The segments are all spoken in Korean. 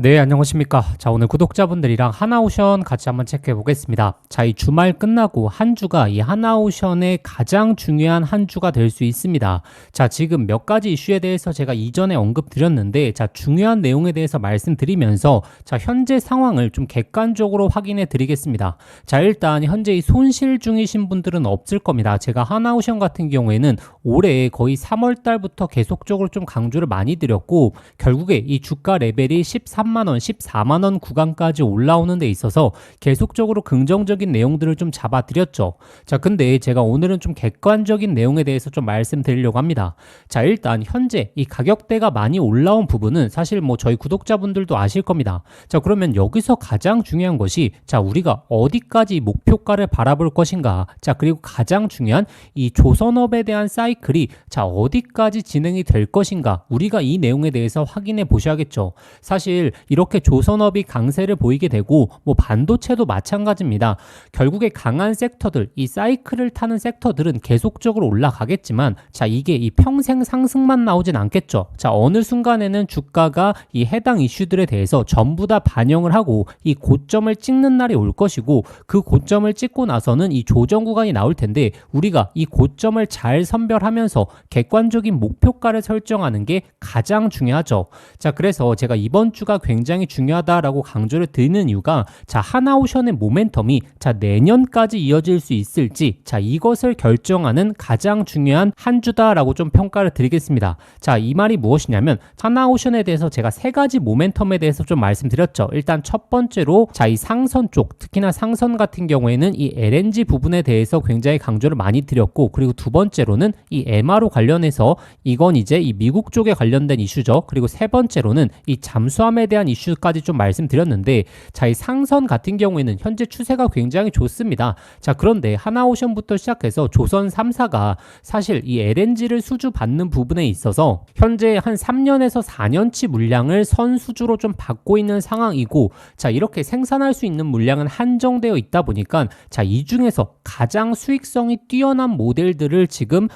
네, 안녕하십니까. 자, 오늘 구독자분들이랑 하나오션 같이 한번 체크해 보겠습니다. 자, 이 주말 끝나고 한 주가 이 하나오션의 가장 중요한 한 주가 될 수 있습니다. 자, 지금 몇 가지 이슈에 대해서 제가 이전에 언급드렸는데, 자, 중요한 내용에 대해서 말씀드리면서, 자, 현재 상황을 좀 객관적으로 확인해 드리겠습니다. 자, 일단 현재 이 손실 중이신 분들은 없을 겁니다. 제가 하나오션 같은 경우에는 올해 거의 3월 달부터 계속적으로 좀 강조를 많이 드렸고, 결국에 이 주가 레벨이 13만원, 14만원 구간까지 올라오는 데 있어서 계속적으로 긍정적인 내용들을 좀 잡아드렸죠. 자, 근데 제가 오늘은 좀 객관적인 내용에 대해서 좀 말씀드리려고 합니다. 자, 일단 현재 이 가격대가 많이 올라온 부분은 사실 뭐 저희 구독자분들도 아실 겁니다. 자, 그러면 여기서 가장 중요한 것이, 자, 우리가 어디까지 목표가를 바라볼 것인가. 자, 그리고 가장 중요한 이 조선업에 대한 사이클이 자, 어디까지 진행이 될 것인가. 우리가 이 내용에 대해서 확인해 보셔야겠죠. 사실 이렇게 조선업이 강세를 보이게 되고 뭐 반도체도 마찬가지입니다. 결국에 강한 섹터들, 이 사이클을 타는 섹터들은 계속적으로 올라가겠지만, 자, 이게 이 평생 상승만 나오진 않겠죠. 자, 어느 순간에는 주가가 이 해당 이슈들에 대해서 전부 다 반영을 하고 이 고점을 찍는 날이 올 것이고, 그 고점을 찍고 나서는 이 조정 구간이 나올 텐데, 우리가 이 고점을 잘 선별하면서 객관적인 목표가를 설정하는 게 가장 중요하죠. 자, 그래서 제가 이번 주가 굉장히 중요하다라고 강조를 드리는 이유가, 자, 하나오션의 모멘텀이 자, 내년까지 이어질 수 있을지, 자, 이것을 결정하는 가장 중요한 한 주다라고 좀 평가를 드리겠습니다. 자, 이 말이 무엇이냐면, 하나오션에 대해서 제가 세 가지 모멘텀에 대해서 좀 말씀드렸죠. 일단 첫 번째로, 자, 이 상선 쪽, 특히나 상선 같은 경우에는 이 LNG 부분에 대해서 굉장히 강조를 많이 드렸고, 그리고 두 번째로는 이 MRO 관련해서 이건 이제 이 미국 쪽에 관련된 이슈죠. 그리고 세 번째로는 이 잠수함에 대한 이슈까지 좀 말씀드렸는데, 자, 이 상선 같은 경우에는 현재 추세가 굉장히 좋습니다. 자, 그런데 하나오션부터 시작해서 조선 3사가 사실 이 LNG를 수주받는 부분에 있어서 현재 한 3년에서 4년치 물량을 선수주로 좀 받고 있는 상황이고, 자, 이렇게 생산할 수 있는 물량은 한정되어 있다 보니까, 자, 이 중에서 가장 수익성이 뛰어난 모델들을 지금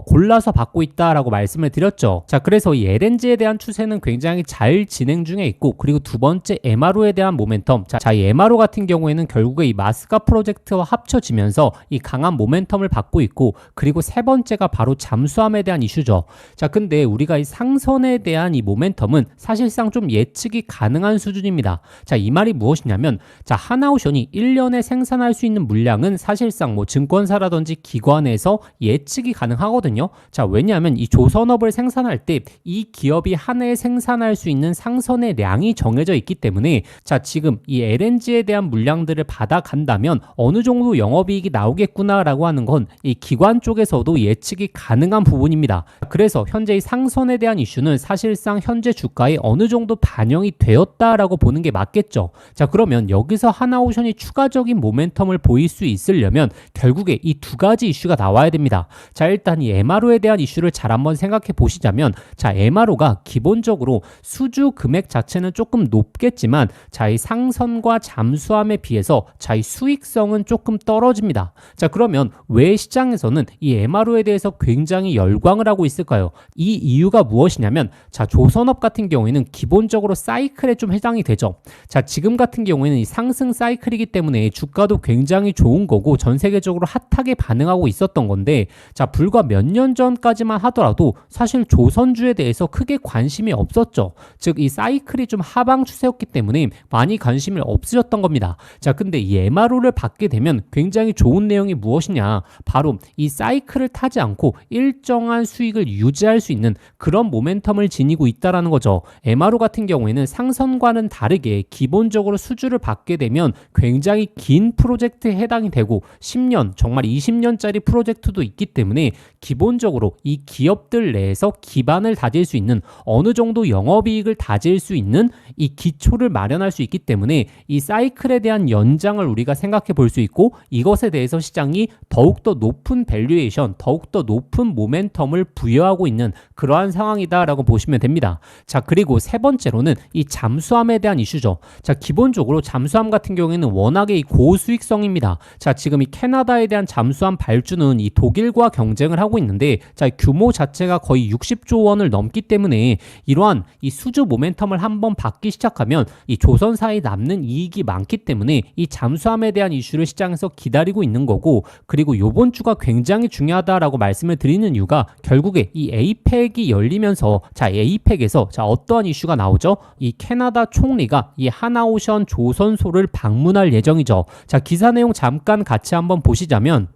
골라서 받고 있다라고 말씀을 드렸죠. 자, 그래서 이 LNG에 대한 추세는 굉장히 잘 진행 중에 있고, 그리고 두 번째 MRO에 대한 모멘텀. 자, 이 MRO 같은 경우에는 결국에 이 마스카 프로젝트와 합쳐지면서 이 강한 모멘텀을 받고 있고, 그리고 세 번째가 바로 잠수함에 대한 이슈죠. 자, 근데 우리가 이 상선에 대한 이 모멘텀은 사실상 좀 예측이 가능한 수준입니다. 자, 이 말이 무엇이냐면, 자, 하나오션이 1년에 생산할 수 있는 물량은 사실상 뭐 증권사라든지 기관에서 예측이 가능하거든요. 자, 왜냐하면 이 조선업을 생산할 때 이 기업이 한 해에 생산할 수 있는 상선의 량이 정해져 있기 때문에, 자, 지금 이 LNG에 대한 물량들을 받아간다면 어느 정도 영업이익이 나오겠구나라고 하는 건 이 기관 쪽에서도 예측이 가능한 부분입니다. 그래서 현재 이 상선에 대한 이슈는 사실상 현재 주가에 어느 정도 반영이 되었다라고 보는 게 맞겠죠. 자, 그러면 여기서 하나오션이 추가적인 모멘텀을 보일 수 있으려면 결국에 이 두 가지 이슈가 나와야 됩니다. 자, 일단 이 MRO에 대한 이슈를 잘 한번 생각해 보시자면, 자, MRO가 기본적으로 수주 금액 자체는 조금 높겠지만, 자, 이 상선과 잠수함에 비해서 자, 이 수익성은 조금 떨어집니다. 자, 그러면 왜 시장에서는 이 MRO에 대해서 굉장히 열광을 하고 있을까요? 이 이유가 무엇이냐면, 자, 조선업 같은 경우에는 기본적으로 사이클에 좀 해당이 되죠. 자, 지금 같은 경우에는 이 상승 사이클이기 때문에 주가도 굉장히 좋은 거고 전 세계적으로 핫하게 반응하고 있었던 건데, 자, 불과 몇 년 전까지만 하더라도 사실 조선주에 대해서 크게 관심이 없었죠. 즉, 이 사이클이 좀 하방 추세였기 때문에 많이 관심이 없으셨던 겁니다. 자, 근데 이 MRO를 받게 되면 굉장히 좋은 내용이 무엇이냐, 바로 이 사이클을 타지 않고 일정한 수익을 유지할 수 있는 그런 모멘텀을 지니고 있다라는 거죠. MRO 같은 경우에는 상선과는 다르게 기본적으로 수주를 받게 되면 굉장히 긴 프로젝트에 해당이 되고 10년, 정말 20년짜리 프로젝트도 있기 때문에 기본적으로 이 기업들 내에서 기반을 다질 수 있는, 어느 정도 영업이익을 다질 수 있는 이 기초를 마련할 수 있기 때문에 이 사이클에 대한 연장을 우리가 생각해 볼 수 있고, 이것에 대해서 시장이 더욱더 높은 밸류에이션, 더욱더 높은 모멘텀을 부여하고 있는 그러한 상황이다라고 보시면 됩니다. 자, 그리고 세 번째로는 이 잠수함에 대한 이슈죠. 자, 기본적으로 잠수함 같은 경우에는 워낙에 이 고수익성입니다. 자, 지금 이 캐나다에 대한 잠수함 발주는 이 독일과 경쟁을 하고 있는데, 자, 규모 자체가 거의 60조 원을 넘기 때문에 이러한 이 수주 모멘텀을 한번 한번 받기 시작하면 이 조선사에 남는 이익이 많기 때문에 이 잠수함에 대한 이슈를 시장에서 기다리고 있는 거고, 그리고 요번 주가 굉장히 중요하다라고 말씀을 드리는 이유가 결국에 이 에이펙이 열리면서 자 에이펙에서 자 어떠한 이슈가 나오죠? 이 캐나다 총리가 이 하나오션 조선소를 방문할 예정이죠. 자 기사 내용 잠깐 같이 한번 보시자면,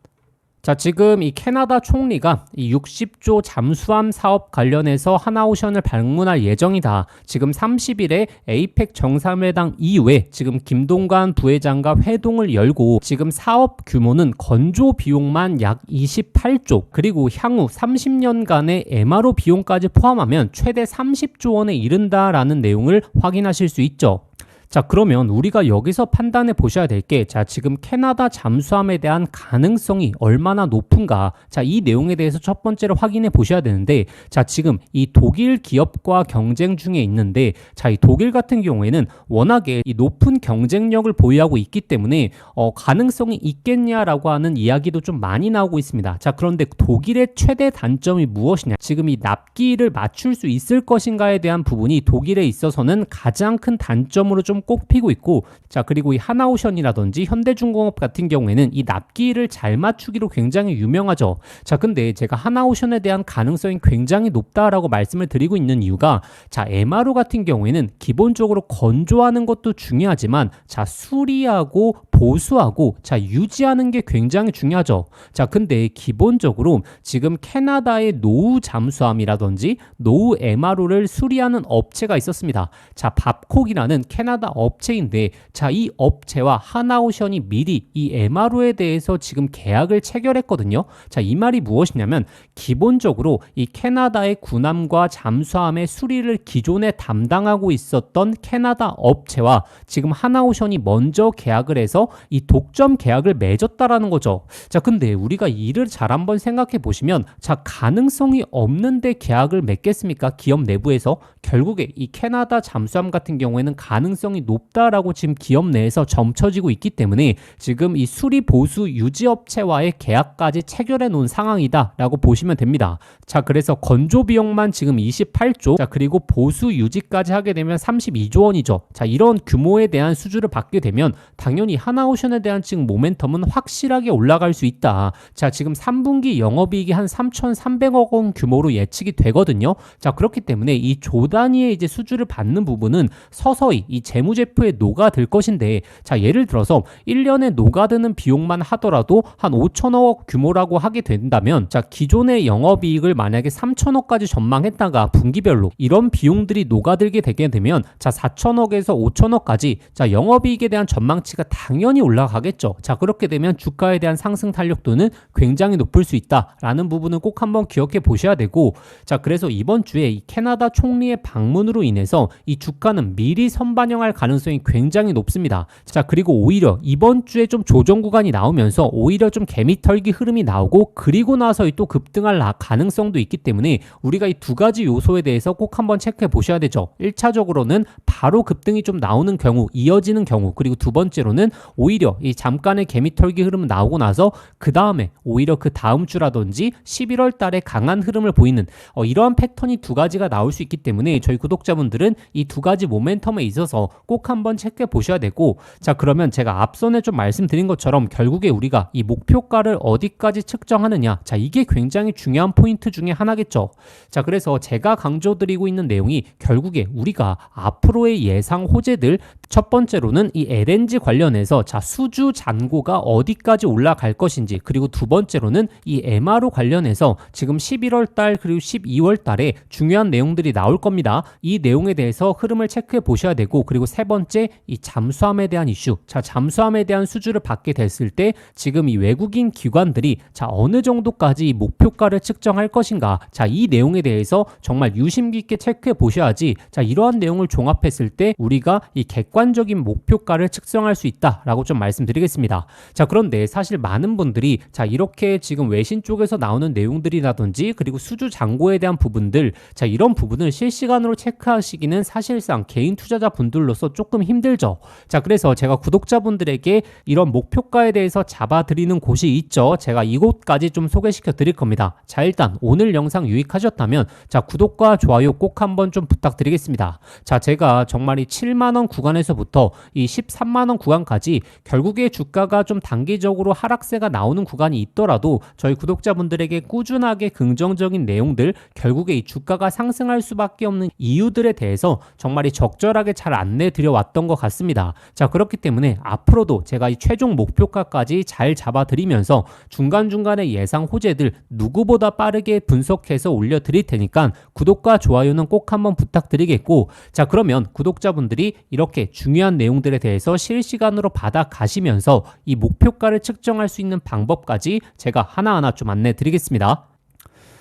자 지금 이 캐나다 총리가 이 60조 잠수함 사업 관련해서 하나오션을 방문할 예정이다. 지금 30일에 에이펙 정상회담 이후에 지금 김동관 부회장과 회동을 열고, 지금 사업 규모는 건조 비용만 약 28조, 그리고 향후 30년간의 MRO 비용까지 포함하면 최대 30조 원에 이른다라는 내용을 확인하실 수 있죠. 자 그러면 우리가 여기서 판단해 보셔야 될 게, 자 지금 캐나다 잠수함에 대한 가능성이 얼마나 높은가, 자 이 내용에 대해서 첫 번째로 확인해 보셔야 되는데, 자 지금 이 독일 기업과 경쟁 중에 있는데, 자 이 독일 같은 경우에는 워낙에 이 높은 경쟁력을 보유하고 있기 때문에 가능성이 있겠냐라고 하는 이야기도 좀 많이 나오고 있습니다. 자 그런데 독일의 최대 단점이 무엇이냐, 지금 이 납기를 맞출 수 있을 것인가에 대한 부분이 독일에 있어서는 가장 큰 단점으로 좀 꼽히고 있고, 자 그리고 이 하나오션이라든지 현대중공업 같은 경우에는 이 납기를 잘 맞추기로 굉장히 유명하죠. 자 근데 제가 하나오션에 대한 가능성이 굉장히 높다라고 말씀을 드리고 있는 이유가, 자 MRO 같은 경우에는 기본적으로 건조하는 것도 중요하지만 자 수리하고 보수하고 자 유지하는 게 굉장히 중요하죠. 자 근데 기본적으로 지금 캐나다의 노후 잠수함이라든지 노후 MRO를 수리하는 업체가 있었습니다. 자 밥콕이라는 캐나다 업체인데, 자 이 업체와 하나오션이 미리 이 MRO에 대해서 지금 계약을 체결했거든요. 자 이 말이 무엇이냐면, 기본적으로 이 캐나다의 군함과 잠수함의 수리를 기존에 담당하고 있었던 캐나다 업체와 지금 하나오션이 먼저 계약을 해서 이 독점 계약을 맺었다라는 거죠. 자 근데 우리가 이를 잘 한번 생각해 보시면, 자 가능성이 없는데 계약을 맺겠습니까? 기업 내부에서 결국에 이 캐나다 잠수함 같은 경우에는 가능성이 높다라고 지금 기업 내에서 점쳐지고 있기 때문에 지금 이 수리 보수 유지 업체와의 계약까지 체결해 놓은 상황이다라고 보시면 됩니다. 자 그래서 건조 비용만 지금 28조, 자 그리고 보수 유지까지 하게 되면 32조 원이죠. 자 이런 규모에 대한 수주를 받게 되면 당연히 하나오션에 대한 지금 모멘텀은 확실하게 올라갈 수 있다. 자 지금 3분기 영업이익이 한 3,300억 원 규모로 예측이 되거든요. 자 그렇기 때문에 이 조 단위의 이제 수주를 받는 부분은 서서히 이 재무제표에 녹아들 것인데, 자 예를 들어서 1년에 녹아드는 비용만 하더라도 한 5천억 규모라고 하게 된다면, 자 기존의 영업이익을 만약에 3천억까지 전망했다가 분기별로 이런 비용들이 녹아들게 되게 되면 자 4천억에서 5천억까지 자 영업이익에 대한 전망치가 당연히 올라가겠죠. 자 그렇게 되면 주가에 대한 상승 탄력도는 굉장히 높을 수 있다라는 부분은 꼭 한번 기억해 보셔야 되고, 자 그래서 이번 주에 이 캐나다 총리의 방문으로 인해서 이 주가는 미리 선반영할 가능성이 굉장히 높습니다. 자 그리고 오히려 이번 주에 좀 조정 구간이 나오면서 오히려 좀 개미털기 흐름이 나오고, 그리고 나서 또 급등할 가능성도 있기 때문에 우리가 이 두 가지 요소에 대해서 꼭 한번 체크해 보셔야 되죠. 1차적으로는 바로 급등이 좀 나오는 경우, 이어지는 경우, 그리고 두 번째로는 오히려 이 잠깐의 개미털기 흐름 나오고 나서 그 다음에 오히려 그 다음 주라든지 11월 달에 강한 흐름을 보이는 이러한 패턴이 두 가지가 나올 수 있기 때문에 저희 구독자분들은 이 두 가지 모멘텀에 있어서 꼭 한번 체크해 보셔야 되고, 자 그러면 제가 앞선에 좀 말씀드린 것처럼 결국에 우리가 이 목표가를 어디까지 측정하느냐, 자 이게 굉장히 중요한 포인트 중에 하나겠죠. 자 그래서 제가 강조드리고 있는 내용이 결국에 우리가 앞으로의 예상 호재들, 첫 번째로는 이 LNG 관련해서 자 수주 잔고가 어디까지 올라갈 것인지, 그리고 두 번째로는 이 MRO 관련해서 지금 11월 달 그리고 12월 달에 중요한 내용들이 나올 겁니다. 이 내용에 대해서 흐름을 체크해 보셔야 되고, 그리고 세 번째 이 잠수함에 대한 이슈, 자 잠수함에 대한 수주를 받게 됐을 때 지금 이 외국인 기관들이 자 어느 정도까지 목표가를 측정할 것인가, 자 이 내용에 대해서 정말 유심 깊게 체크해 보셔야지 자 이러한 내용을 종합했을 때 우리가 이 객관적인 목표가를 측정할 수 있다라고 라고 좀 말씀드리겠습니다. 자, 그런데 사실 많은 분들이 자, 이렇게 지금 외신 쪽에서 나오는 내용들이라든지 그리고 수주 잔고에 대한 부분들, 자, 이런 부분을 실시간으로 체크하시기는 사실상 개인 투자자 분들로서 조금 힘들죠. 자, 그래서 제가 구독자분들에게 이런 목표가에 대해서 잡아드리는 곳이 있죠. 제가 이곳까지 좀 소개시켜 드릴 겁니다. 자, 일단 오늘 영상 유익하셨다면 자, 구독과 좋아요 꼭 한번 좀 부탁드리겠습니다. 자, 제가 정말 이 7만원 구간에서부터 이 13만원 구간까지 결국에 주가가 좀 단기적으로 하락세가 나오는 구간이 있더라도 저희 구독자분들에게 꾸준하게 긍정적인 내용들, 결국에 이 주가가 상승할 수밖에 없는 이유들에 대해서 정말 이 적절하게 잘 안내 드려왔던 것 같습니다. 자, 그렇기 때문에 앞으로도 제가 이 최종 목표가까지 잘 잡아드리면서 중간중간에 예상 호재들 누구보다 빠르게 분석해서 올려드릴 테니까 구독과 좋아요는 꼭 한번 부탁드리겠고, 자, 그러면 구독자분들이 이렇게 중요한 내용들에 대해서 실시간으로 받아가시면서 이 목표가를 측정할 수 있는 방법까지 제가 하나하나 좀 안내 드리겠습니다.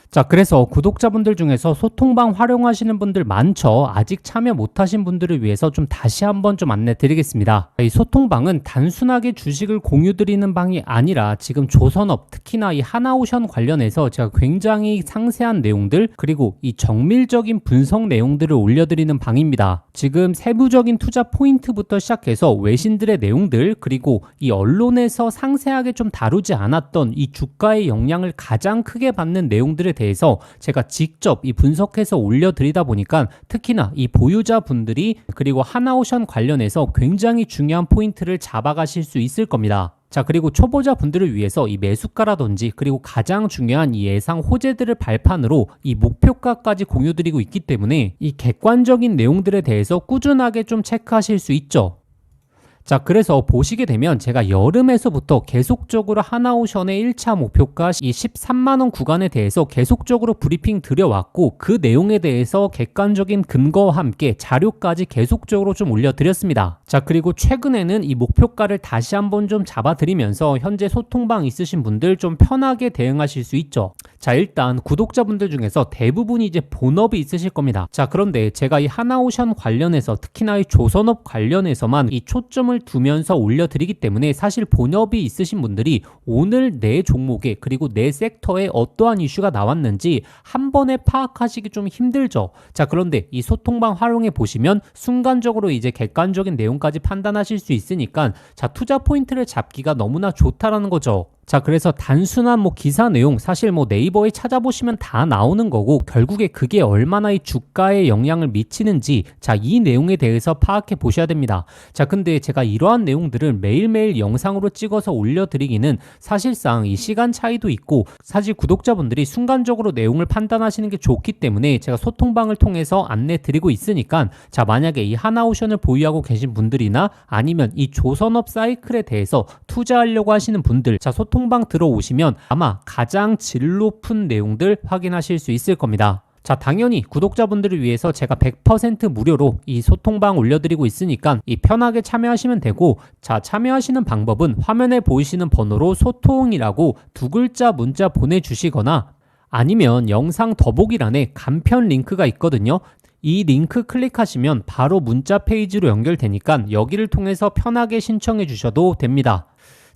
자, 그래서 구독자분들 중에서 소통방 활용하시는 분들 많죠. 아직 참여 못하신 분들을 위해서 좀 다시 한번 좀 안내 드리겠습니다. 이 소통방은 단순하게 주식을 공유 드리는 방이 아니라 지금 조선업, 특히나 이 하나오션 관련해서 제가 굉장히 상세한 내용들 그리고 이 정밀적인 분석 내용들을 올려드리는 방입니다. 지금 세부적인 투자 포인트부터 시작해서 외신들의 내용들 그리고 이 언론에서 상세하게 좀 다루지 않았던 이 주가의 영향을 가장 크게 받는 내용들에 대해서 제가 직접 이 분석해서 올려드리다 보니까 특히나 이 보유자분들이 그리고 하나오션 관련해서 굉장히 중요한 포인트를 잡아가실 수 있을 겁니다. 자, 그리고 초보자 분들을 위해서 이 매수가라든지 그리고 가장 중요한 이 예상 호재들을 발판으로 이 목표가까지 공유드리고 있기 때문에 이 객관적인 내용들에 대해서 꾸준하게 좀 체크하실 수 있죠. 자, 그래서 보시게 되면 제가 여름에서부터 계속적으로 하나오션의 1차 목표가 이 13만원 구간에 대해서 계속적으로 브리핑 드려왔고 그 내용에 대해서 객관적인 근거와 함께 자료까지 계속적으로 좀 올려드렸습니다. 자, 그리고 최근에는 이 목표가를 다시 한번 좀 잡아드리면서 현재 소통방 있으신 분들 좀 편하게 대응하실 수 있죠. 자, 일단 구독자분들 중에서 대부분이 이제 본업이 있으실 겁니다. 자, 그런데 제가 이 하나오션 관련해서 특히나 이 조선업 관련해서만 이 초점을 두면서 올려드리기 때문에 사실 본업이 있으신 분들이 오늘 내 종목에 그리고 내 섹터에 어떠한 이슈가 나왔는지 한 번에 파악하시기 좀 힘들죠. 자, 그런데 이 소통방 활용해 보시면 순간적으로 이제 객관적인 내용까지 판단하실 수 있으니까 자, 투자 포인트를 잡기가 너무나 좋다라는 거죠. 자, 그래서 단순한 기사 내용 사실 네이버에 찾아보시면 다 나오는 거고 결국에 그게 얼마나 이 주가에 영향을 미치는지 자, 이 내용에 대해서 파악해 보셔야 됩니다. 자, 근데 제가 이러한 내용들을 매일매일 영상으로 찍어서 올려드리기는 사실상 이 시간 차이도 있고 사실 구독자분들이 순간적으로 내용을 판단하시는 게 좋기 때문에 제가 소통방을 통해서 안내 드리고 있으니까 자, 만약에 이 하나오션을 보유하고 계신 분들이나 아니면 이 조선업 사이클에 대해서 투자하려고 하시는 분들 자, 소통방 들어오시면 아마 가장 질 높은 내용들 확인하실 수 있을 겁니다. 자, 당연히 구독자분들을 위해서 제가 100% 무료로 이 소통방 올려드리고 있으니까 이 편하게 참여하시면 되고 자, 참여하시는 방법은 화면에 보이시는 번호로 소통이라고 두 글자 문자 보내주시거나 아니면 영상 더보기란에 간편 링크가 있거든요. 이 링크 클릭하시면 바로 문자 페이지로 연결되니까 여기를 통해서 편하게 신청해 주셔도 됩니다.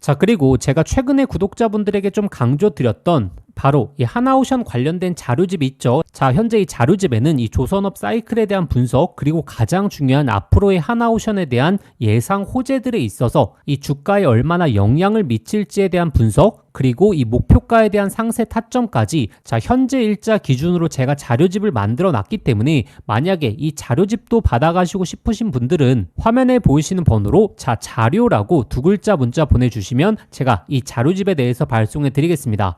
자, 그리고 제가 최근에 구독자분들에게 좀 강조드렸던 바로 이 하나오션 관련된 자료집이 있죠. 자, 현재 이 자료집에는 이 조선업 사이클에 대한 분석 그리고 가장 중요한 앞으로의 하나오션에 대한 예상 호재들에 있어서 이 주가에 얼마나 영향을 미칠지에 대한 분석 그리고 이 목표가에 대한 상세 타점까지 자, 현재 일자 기준으로 제가 자료집을 만들어 놨기 때문에 만약에 이 자료집도 받아가시고 싶으신 분들은 화면에 보이시는 번호로 자, 자료라고 두 글자 문자 보내주시면 제가 이 자료집에 대해서 발송해 드리겠습니다.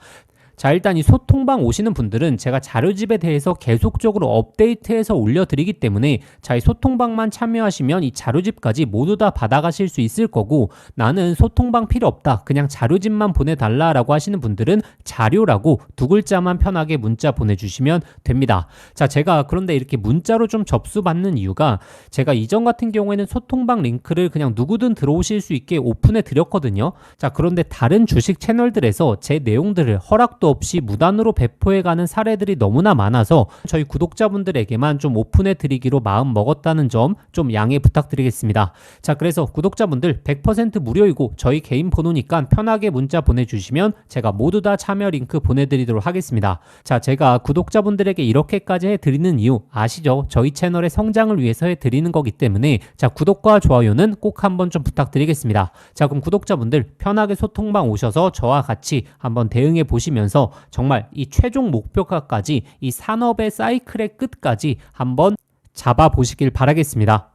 자, 일단 이 소통방 오시는 분들은 제가 자료집에 대해서 계속적으로 업데이트해서 올려드리기 때문에 자, 이 소통방만 참여하시면 이 자료집까지 모두 다 받아가실 수 있을 거고 나는 소통방 필요 없다 그냥 자료집만 보내달라라고 하시는 분들은 자료라고 두 글자만 편하게 문자 보내주시면 됩니다. 자, 제가 그런데 이렇게 문자로 좀 접수받는 이유가 제가 이전 같은 경우에는 소통방 링크를 그냥 누구든 들어오실 수 있게 오픈해 드렸거든요. 자, 그런데 다른 주식 채널들에서 제 내용들을 허락도 허락도 없이 무단으로 배포해가는 사례들이 너무나 많아서 저희 구독자분들에게만 좀 오픈해 드리기로 마음 먹었다는 점 좀 양해 부탁드리겠습니다. 자, 그래서 구독자분들 100% 무료이고 저희 개인 번호니까 편하게 문자 보내주시면 제가 모두 다 참여 링크 보내드리도록 하겠습니다. 자, 제가 구독자분들에게 이렇게까지 해드리는 이유 아시죠? 저희 채널의 성장을 위해서 해드리는 거기 때문에 자, 구독과 좋아요는 꼭 한번 좀 부탁드리겠습니다. 자, 그럼 구독자분들 편하게 소통방 오셔서 저와 같이 한번 대응해 보시면서 정말 이 최종 목표가까지 이 산업의 사이클의 끝까지 한번 잡아보시길 바라겠습니다.